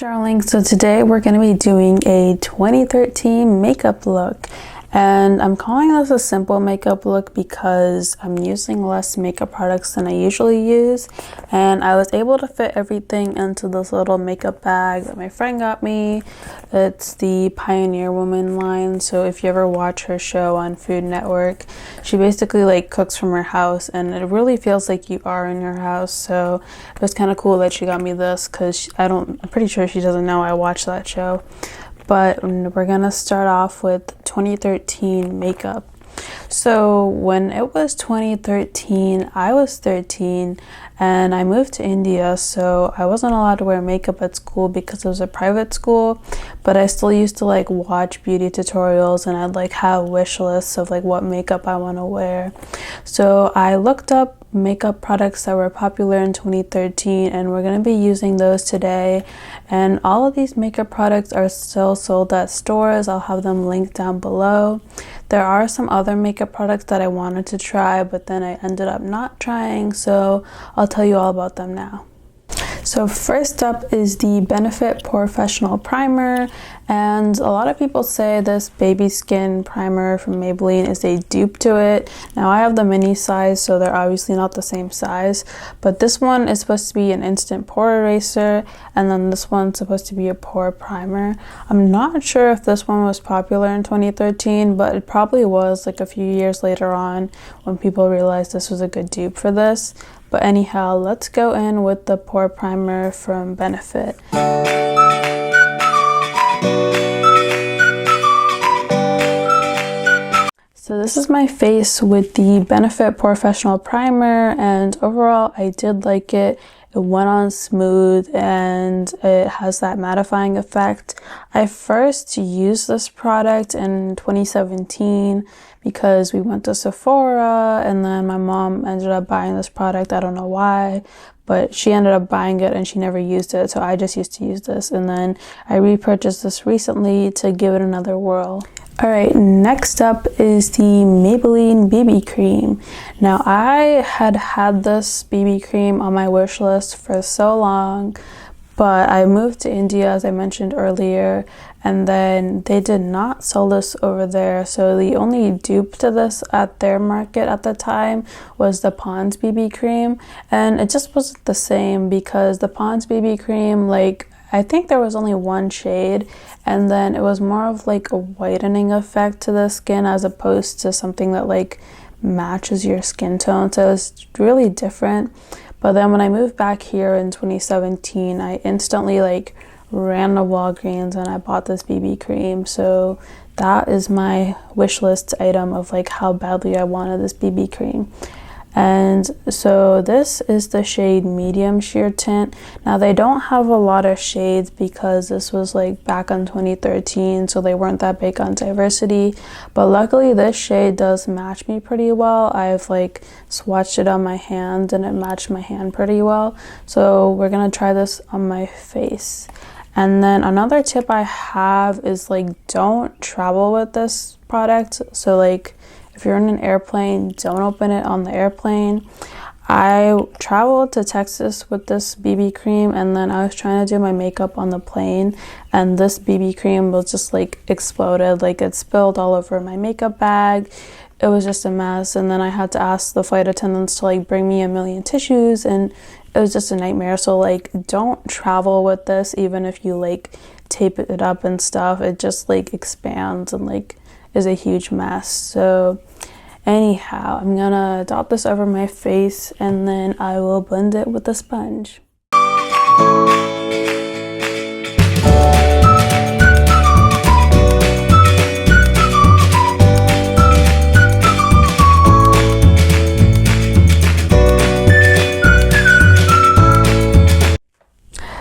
darling, so today we're going to be doing a 2013 makeup look, and I'm calling this a simple makeup look because I'm using less makeup products than I usually use, and I was able to fit everything into this little makeup bag that my friend got me. It's the Pioneer Woman line, so if you ever watch her show on Food Network, she basically like cooks from her house, and it really feels like you are in your house. So it was kind of cool that she got me this because I'm pretty sure she doesn't know I watch that show. But we're gonna start off with 2013 makeup. So when it was 2013, I was 13 and I moved to India, so I wasn't allowed to wear makeup at school because it was a private school, but I still used to like watch beauty tutorials, and I'd like have wish lists of like what makeup I want to wear. So I looked up makeup products that were popular in 2013, and we're going to be using those today. And all of these makeup products are still sold at stores. I'll have them linked down below. There are some other makeup products that I wanted to try, but then I ended up not trying, so I'll tell you all about them now. So first up is the Benefit Porefessional Primer, and a lot of people say this baby skin primer from Maybelline is a dupe to it. Now I have the mini size, so they're obviously not the same size, but this one is supposed to be an instant pore eraser, and then this one's supposed to be a pore primer. I'm not sure if this one was popular in 2013, but it probably was like a few years later on when people realized this was a good dupe for this. But anyhow, let's go in with the pore primer from Benefit. So this is my face with the Benefit Porefessional Primer, and overall I did like it. It went on smooth and it has that mattifying effect. I first used this product in 2017 because we went to Sephora, and then my mom ended up buying this product. I don't know why, but she ended up buying it and she never used it, so I just used to use this, and then I repurchased this recently to give it another whirl. Alright, next up is the Maybelline BB Cream. Now I had this BB cream on my wish list for so long, but I moved to India, as I mentioned earlier, and then they did not sell this over there, so the only dupe to this at their market at the time was the Pond's BB Cream, and it just wasn't the same because the Pond's BB Cream, like, I think there was only one shade, and then it was more of like a whitening effect to the skin as opposed to something that like matches your skin tone, so it's really different. But then when I moved back here in 2017, I instantly like ran to Walgreens and I bought this BB cream. So that is my wish list item of like how badly I wanted this BB cream. And so this is the shade Medium Sheer Tint. Now they don't have a lot of shades because this was like back in 2013, so they weren't that big on diversity, but luckily this shade does match me pretty well. I've like swatched it on my hand and it matched my hand pretty well, so we're gonna try this on my face. And then another tip I have is like don't travel with this product. So like if you're in an airplane, don't open it on the airplane. I traveled to Texas with this BB cream, and then I was trying to do my makeup on the plane, and this BB cream was just like exploded. Like it spilled all over my makeup bag. It was just a mess, and then I had to ask the flight attendants to like bring me a million tissues, and it was just a nightmare. So like don't travel with this, even if you like tape it up and stuff. It just like expands and like is a huge mess. So anyhow, I'm gonna dot this over my face and then I will blend it with a sponge.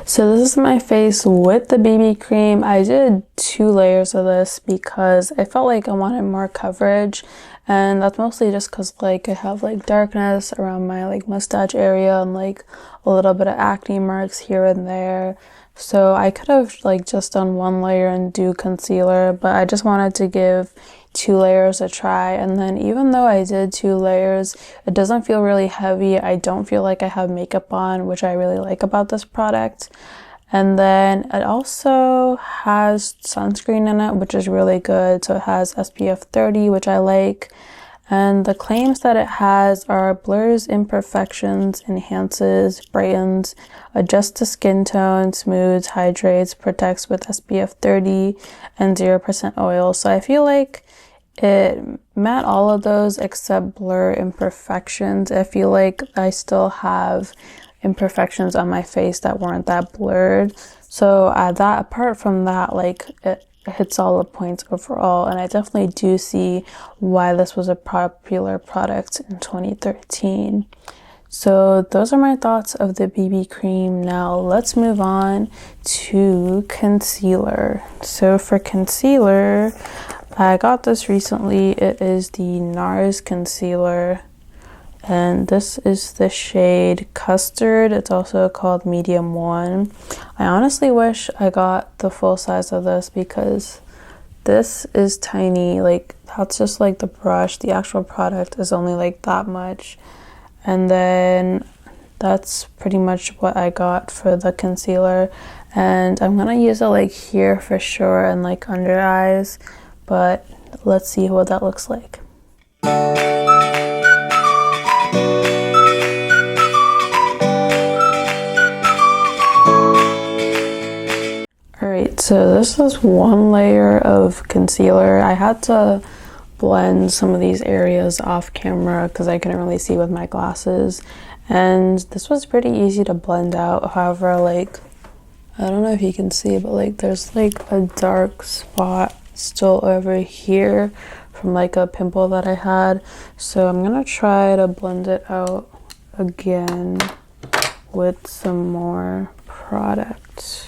So this is my face with the BB cream. I did 2 layers of this because I felt like I wanted more coverage, and that's mostly just because like I have like darkness around my like mustache area and like a little bit of acne marks here and there. So I could have like just done 1 layer and do concealer, but I just wanted to give 2 layers a try. And then even though I did 2 layers, it doesn't feel really heavy. I don't feel like I have makeup on, which I really like about this product. And then it also has sunscreen in it, which is really good. So it has SPF 30, which I like. And the claims that it has are blurs imperfections, enhances, brightens, adjusts the skin tone, smooths, hydrates, protects with SPF 30, and 0% oil. So I feel like it met all of those except blur imperfections. I feel like I still have imperfections on my face that weren't that blurred. So apart from that, like it hits all the points overall, and I definitely do see why this was a popular product in 2013. So those are my thoughts of the BB cream. Now let's move on to concealer. So for concealer, I got this recently. It is the Nars concealer, and this is the shade Custard. It's also called medium 1. I honestly wish I got the full size of this because this is tiny. Like, that's just like the brush. The actual product is only like that much. And then that's pretty much what I got for the concealer. And I'm gonna use it like here for sure and like under eyes, but let's see what that looks like. Alright, so this is one layer of concealer. I had to blend some of these areas off camera because I couldn't really see with my glasses, and this was pretty easy to blend out. However, like, I don't know if you can see, but like there's like a dark spot still over here from like a pimple that I had, so I'm gonna try to blend it out again with some more product.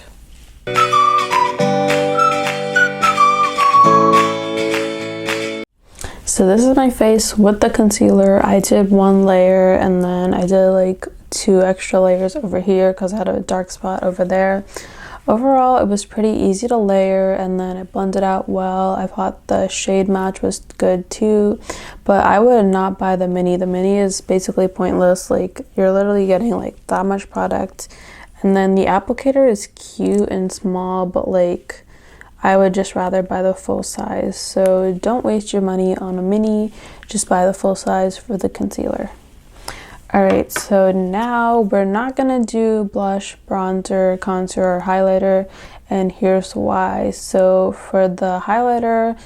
So this is my face with the concealer. I did one layer and then I did like 2 extra layers over here because I had a dark spot over there. Overall, it was pretty easy to layer, and then it blended out well. I thought the shade match was good too, but I would not buy the mini. The mini is basically pointless. Like, you're literally getting like that much product, and then the applicator is cute and small, but like I would just rather buy the full size. So don't waste your money on a mini, just buy the full size for the concealer. Alright, so now we're not gonna do blush, bronzer, contour, or highlighter, and here's why. So for the highlighter,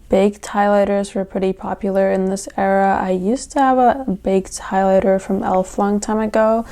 baked highlighters were pretty popular in this era. I used to have a baked highlighter from e.l.f. long time ago,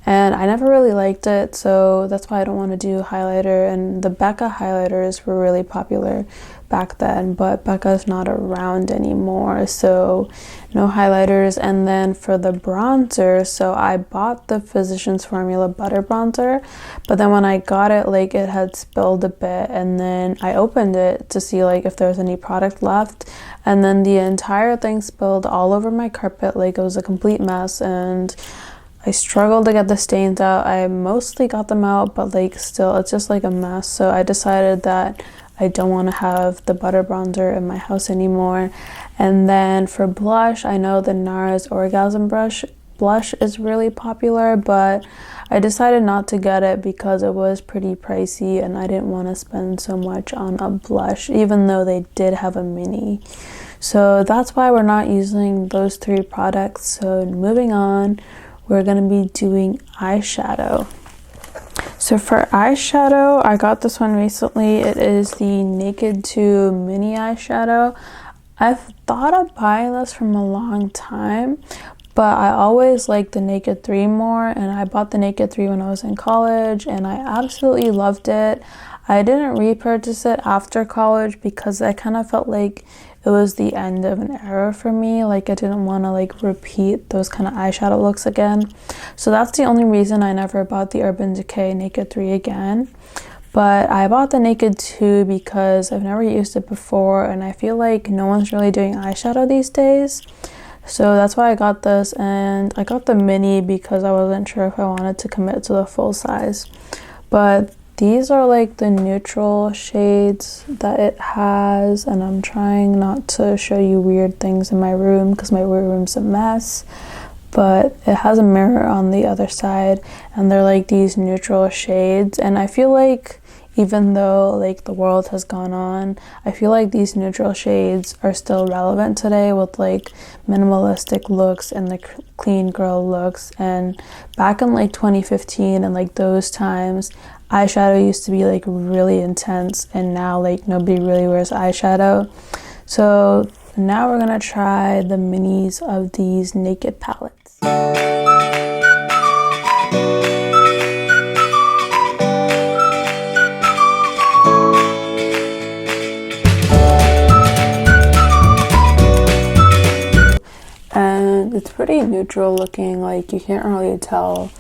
and I never really liked it, so that's why I don't want to do highlighter. And the Becca highlighters were really popular back then, but Becca's not around anymore, so no highlighters. And then for the bronzer, so I bought the Physicians Formula Butter Bronzer, but then when I got it, like, it had spilled a bit, and then I opened it to see like if there was any product left, and then the entire thing spilled all over my carpet. Like, it was a complete mess, and I struggled to get the stains out. I mostly got them out, but like still it's just like a mess. So I decided that I don't want to have the butter bronzer in my house anymore. And then for blush, I know the Nars Orgasm blush is really popular, but I decided not to get it because it was pretty pricey and I didn't want to spend so much on a blush, even though they did have a mini. So that's why we're not using those 3 products. So moving on, we're going to be doing eyeshadow. So for eyeshadow, I got this one recently. It is the Naked 2 mini eyeshadow. I've thought of buying this from a long time, but I always liked the Naked 3 more, and I bought the Naked 3 when I was in college, and I absolutely loved it. I didn't repurchase it after college because I kind of felt like it was the end of an era for me. Like, I didn't want to like repeat those kind of eyeshadow looks again. So that's the only reason I never bought the Urban Decay Naked 3 again. But I bought the Naked 2 because I've never used it before, and I feel like no one's really doing eyeshadow these days. So that's why I got this, and I got the mini because I wasn't sure if I wanted to commit to the full size. But these are like the neutral shades that it has, and I'm trying not to show you weird things in my room because my room's a mess. but it has a mirror on the other side, and they're like these neutral shades. And I feel like even though like the world has gone on, I feel like these neutral shades are still relevant today with like minimalistic looks and the clean girl looks. And back in like 2015 and like those times, eyeshadow used to be like really intense, and now like nobody really wears eyeshadow. So now we're gonna try the minis of these Naked palettes. And it's pretty neutral looking, like you can't really tell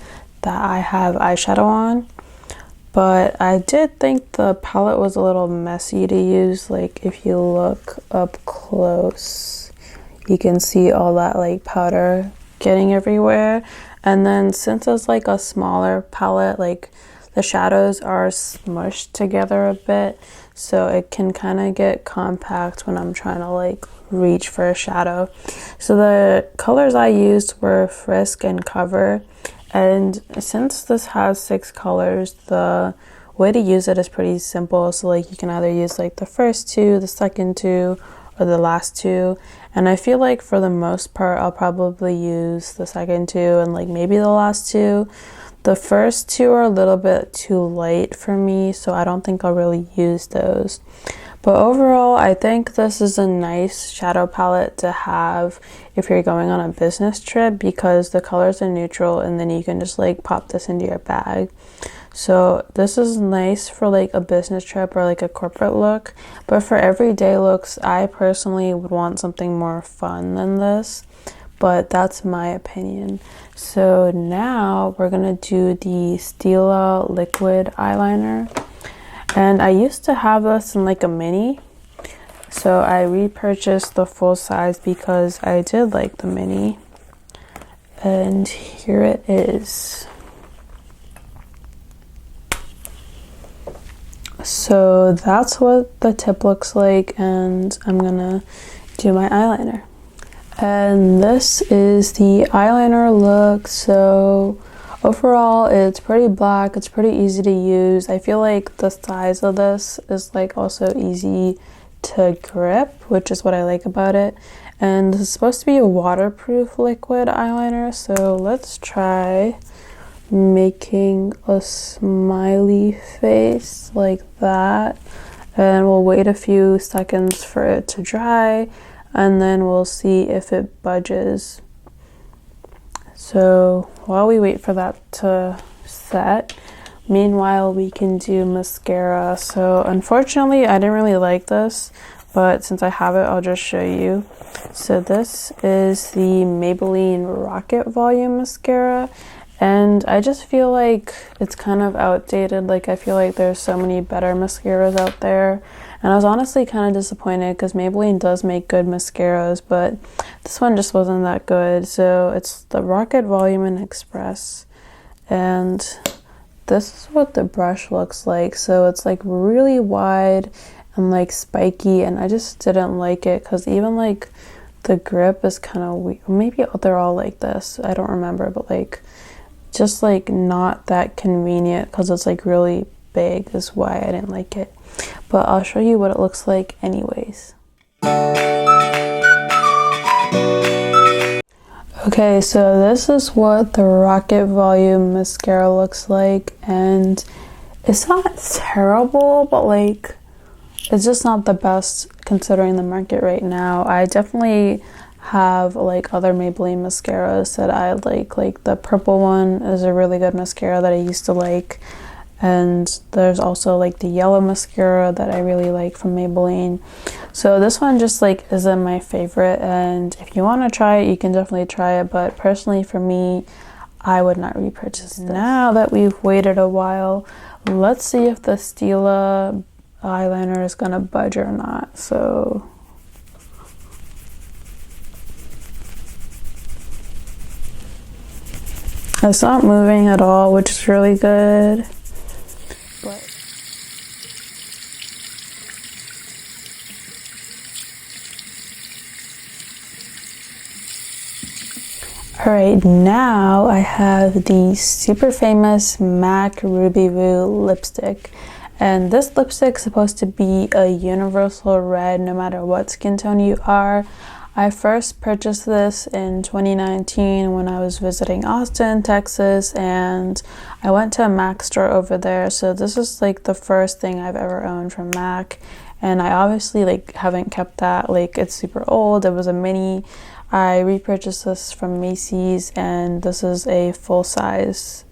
that I have eyeshadow on. But I did think the palette was a little messy to use. Like if you look up close, you can see all that like powder getting everywhere. And then since it's like a smaller palette, like the shadows are smushed together a bit, so it can kind of get compact when I'm trying to like reach for a shadow. So the colors I used were Frisk and Cover. And since this has 6 colors, the way to use it is pretty simple. So like you can either use like the first 2, the second 2, or the last 2. And I feel like for the most part, I'll probably use the second 2 and like maybe the last 2. The first 2 are a little bit too light for me, so I don't think I'll really use those. But overall, I think this is a nice shadow palette to have if you're going on a business trip, because the colors are neutral and then you can just like pop this into your bag. So this is nice for like a business trip or like a corporate look. But for everyday looks, I personally would want something more fun than this. But that's my opinion. So now we're gonna do the Stila liquid eyeliner. And I used to have this in like a mini, so I repurchased the full size because I did like the mini. And here it is. So that's what the tip looks like, and I'm gonna do my eyeliner. And this is the eyeliner look. So overall, it's pretty black, it's pretty easy to use. I feel like the size of this is like also easy to grip, which is what I like about it. And this is supposed to be a waterproof liquid eyeliner, so let's try making a smiley face like that. And we'll wait a few seconds for it to dry, and then we'll see if it budges. So while we wait for that to set, meanwhile we can do mascara. So unfortunately I didn't really like this, but since I have it, I'll just show you. So this is the Maybelline Rocket Volume Mascara, and I just feel like it's kind of outdated. Like I feel like there's so many better mascaras out there, and I was honestly kind of disappointed because Maybelline does make good mascaras, but this one just wasn't that good. So it's the Rocket Volume and Express, and this is what the brush looks like. So it's like really wide and like spiky, and I just didn't like it because even like the grip is kind of weird. Maybe they're all like this, I don't remember, but like just like not that convenient because it's like really big is why I didn't like it. But I'll show you what it looks like anyways. Okay, so this is what the Rocket Volume Mascara looks like, and it's not terrible, but like it's just not the best considering the market right now. I definitely have like other Maybelline mascaras that I like the purple one is a really good mascara that I used to like, and there's also like the yellow mascara that I really like from Maybelline. So this one just like isn't my favorite, and if you want to try it, you can definitely try it, but personally for me, I would not repurchase this. Now that we've waited a while, let's see if the Stila eyeliner is gonna budge or not. So it's not moving at all, which is really good. But Alright, now I have the super famous MAC Ruby Woo lipstick. And this lipstick is supposed to be a universal red no matter what skin tone you are. I first purchased this in 2019 when I was visiting Austin, Texas, and I went to a MAC store over there. So this is like the first thing I've ever owned from MAC. And I obviously like haven't kept that, like it's super old. It was a mini. I repurchased this from Macy's and this is a full size,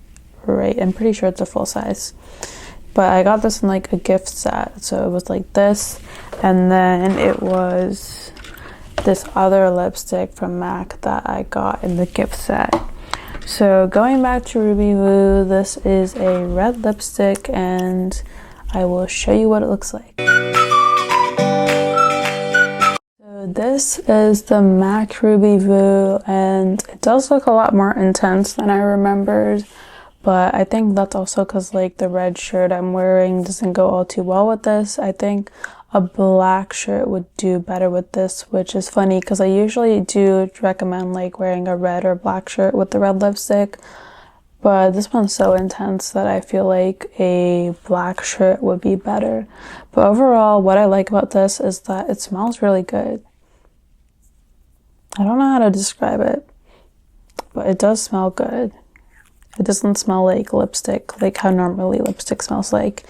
right? I'm pretty sure it's a full size. But I got this in like a gift set. So it was like this, and then it was this other lipstick from MAC that I got in the gift set. So going back to Ruby Woo, this is a red lipstick and I will show you what it looks like. This is the MAC Ruby Woo, and it does look a lot more intense than I remembered, but I think that's also because like the red shirt I'm wearing doesn't go all too well with this. I think a black shirt would do better with this, which is funny because I usually do recommend like wearing a red or black shirt with the red lipstick, but this one's so intense that I feel like a black shirt would be better. But overall, what I like about this is that it smells really good. I don't know how to describe it, but it does smell good. It doesn't smell like lipstick, like how normally lipstick smells like.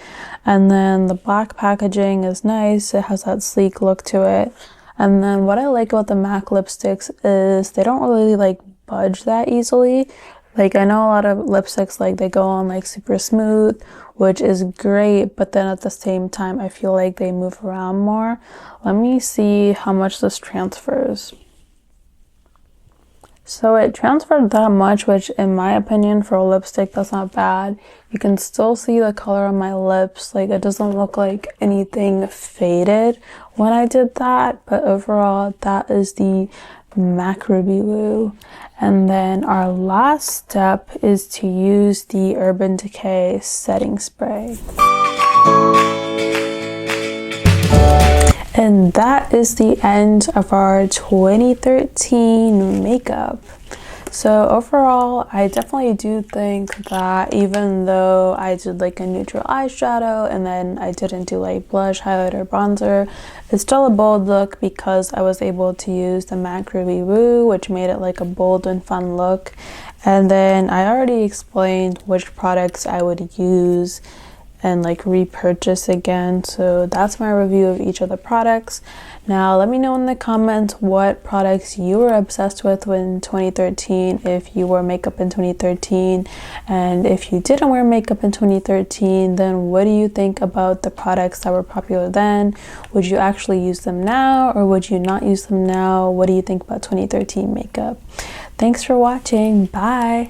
And then the black packaging is nice. It has that sleek look to it. And then what I like about the MAC lipsticks is they don't really like budge that easily. Like I know a lot of lipsticks, like they go on like super smooth, which is great, but then at the same time I feel like they move around more. Let me see how much this transfers. So it transferred that much, which in my opinion for a lipstick, that's not bad. You can still see the color on my lips. Like it doesn't look like anything faded when I did that. But overall, that is the MAC Ruby Woo. And then our last step is to use the Urban Decay setting spray. And that is the end of our 2013 makeup. So overall, I definitely do think that even though I did like a neutral eyeshadow and then I didn't do like blush, highlighter, bronzer, it's still a bold look because I was able to use the MAC Ruby Woo, which made it like a bold and fun look. And then I already explained which products I would use and like repurchase again. So that's my review of each of the products. Now let me know in the comments what products you were obsessed with in 2013, if you wore makeup in 2013, and if you didn't wear makeup in 2013, then what do you think about the products that were popular then? Would you actually use them now or would you not use them now? What do you think about 2013 makeup? Thanks for watching. Bye.